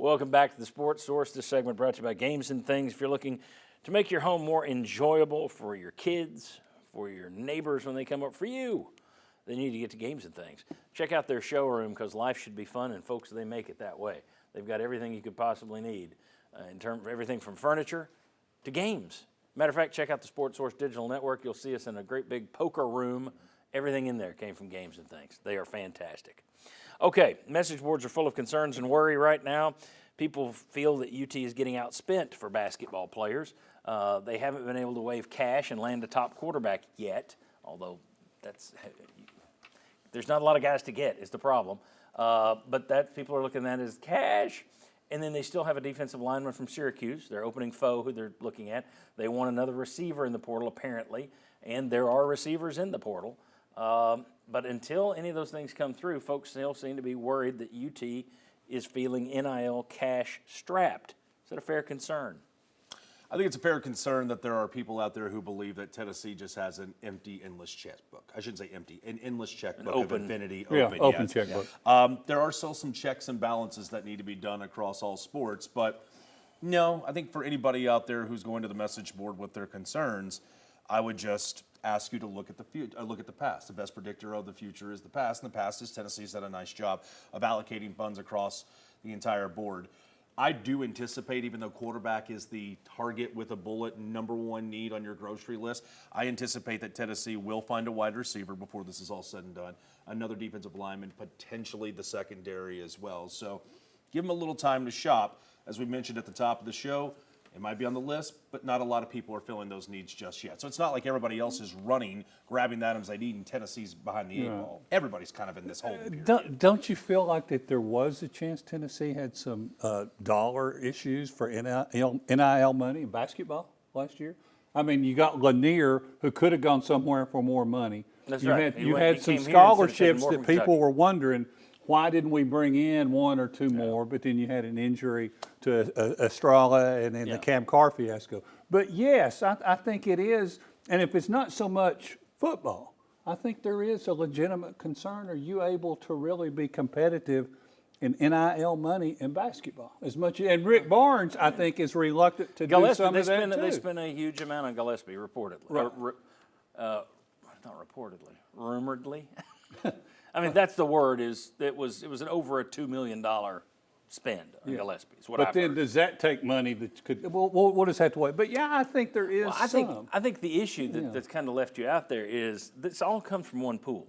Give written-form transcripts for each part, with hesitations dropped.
Welcome back to the Sports Source. This segment brought to you by Games and Things. If you're looking to make your home more enjoyable for your kids, for your neighbors when they come up, for you, then you need to get to Games and Things. Check out their showroom because life should be fun, and folks, they make it that way. They've got everything you could possibly need in terms of everything from furniture to games. Matter of fact, check out the Sports Source Digital Network. You'll see us in a great big poker room. Everything in there came from Games and Things. They are fantastic. Okay, message boards are full of concerns and worry right now. People feel that UT is getting outspent for basketball players. They haven't been able to wave cash and land a top quarterback yet, although there's not a lot of guys to get is the problem. But that people are looking at as cash. And then they still have a defensive lineman from Syracuse, their opening foe who they're looking at. They want another receiver in the portal apparently, and there are receivers in the portal. But until any of those things come through, folks still seem to be worried that UT is feeling NIL cash strapped. Is that a fair concern? I think it's a fair concern that there are people out there who believe that Tennessee just has an empty, endless checkbook. I shouldn't say empty, an endless checkbook of infinity. Open checkbook. There are still some checks and balances that need to be done across all sports, but no, I think for anybody out there who's going to the message board with their concerns, I would just ask you to look at the future, look at the past. The best predictor of the future is the past, and the past is Tennessee's done a nice job of allocating funds across the entire board. I do anticipate, even though quarterback is the target with a bullet number one need on your grocery list, I anticipate that Tennessee will find a wide receiver before this is all said and done, another defensive lineman, potentially the secondary as well. So give them a little time to shop. As we mentioned at the top of the show, it might be on the list, but not a lot of people are filling those needs just yet. So it's not like everybody else is running, grabbing the items they need, and Tennessee's behind the eight ball. Everybody's kind of in this holding period. Don't you feel like that there was a chance Tennessee had some dollar issues for NIL money in basketball last year? I mean, you got Lanier, who could have gone somewhere for more money. That's right. You had some scholarships that people were wondering, why didn't we bring in one or two more? But then you had an injury to Estrella and then the Cam Carr fiasco. But yes, I think it is. And if it's not so much football, I think there is a legitimate concern. Are you able to really be competitive in NIL money in basketball? And Rick Barnes, I think, is reluctant to do some of that too. They spent a huge amount on Gillespie, reportedly. Right. Not reportedly, rumoredly. I mean, that's the word. It was an over a $2 million spend on Gillespie. Is what but I've then heard. does that take money that could? We'll just have to wait. But yeah, I think there is some. I think the issue that's kind of left you out there is this all comes from one pool.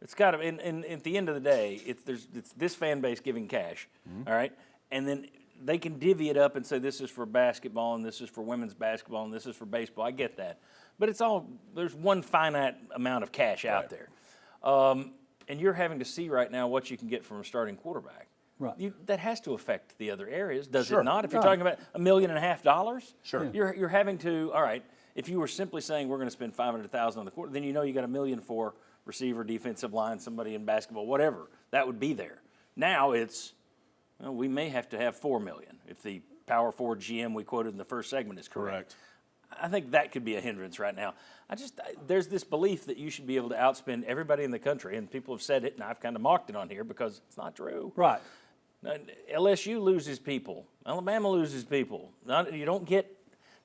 It's got to, and at the end of the day, it's this fan base giving cash, all right, and then they can divvy it up and say this is for basketball and this is for women's basketball and this is for baseball. I get that, but there's one finite amount of cash out there. And you're having to see right now what you can get from a starting quarterback. Right. That has to affect the other areas, does it not? If you're talking about $1.5 million, Sure. You're having to. All right. If you were simply saying we're going to spend $500,000 on the quarter, then you know you got $1 million for receiver, defensive line, somebody in basketball, whatever. That would be there. Now we may have to have $4 million if the Power Forward GM we quoted in the first segment is correct. I think that could be a hindrance right now. There's this belief that you should be able to outspend everybody in the country, and people have said it, and I've kind of mocked it on here because it's not true. Right. LSU loses people. Alabama loses people.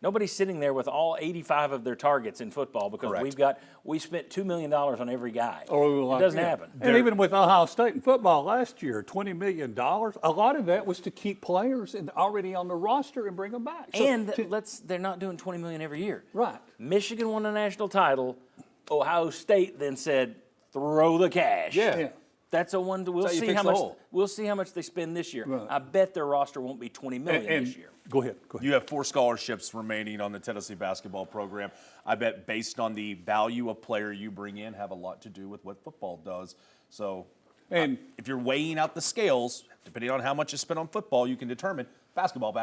Nobody's sitting there with all 85 of their targets in football because we spent $2 million on every guy. It doesn't happen. And even with Ohio State in football last year, $20 million, a lot of that was to keep players already on the roster and bring them back. They're not doing $20 million every year. Right. Michigan won a national title. Ohio State then said, throw the cash. Yeah. That's a one. We'll see how much they spend this year. Right. I bet their roster won't be $20 million this year. Go ahead. You have 4 scholarships remaining on the Tennessee basketball program. I bet based on the value of player you bring in have a lot to do with what football does. So if you're weighing out the scales, depending on how much is spent on football, you can determine basketball.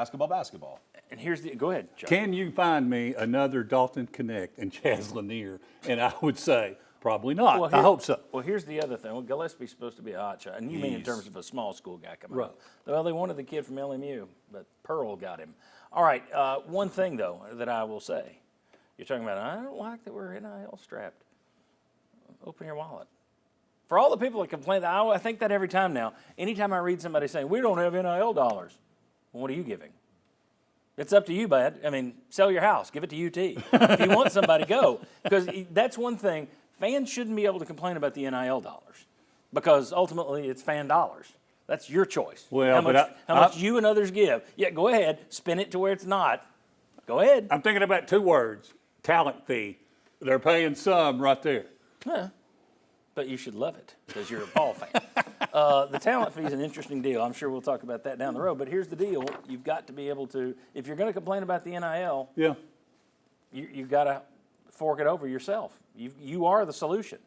And go ahead, Chuck. Can you find me another Dalton Connect and Chaz Lanier? And I would say probably not. I hope so. Well, here's the other thing. Well, Gillespie's supposed to be a hot shot. And you mean in terms of a small school guy coming up. Well, they wanted the kid from LMU, but Pearl got him. All right, one thing, though, that I will say. You're talking about, I don't like that we're NIL strapped. Open your wallet. For all the people that complain, I think that every time now. Anytime I read somebody saying, we don't have NIL dollars. Well, what are you giving? It's up to you, bud. I mean, sell your house, give it to UT. If you want somebody, go. Because that's one thing. Fans shouldn't be able to complain about the NIL dollars because ultimately it's fan dollars. That's your choice. Well, how much you and others give. Yeah, go ahead. Spin it to where it's not. Go ahead. I'm thinking about 2 words, talent fee. They're paying some right there. But you should love it because you're a ball fan. The talent fee is an interesting deal. I'm sure we'll talk about that down the road. But here's the deal. You've got to be able to, if you're going to complain about the NIL, Yeah. you've got to fork it over yourself. You are the solution.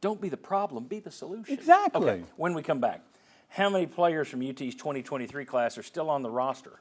Don't be the problem, be the solution. Exactly. Okay, when we come back, how many players from UT's 2023 class are still on the roster?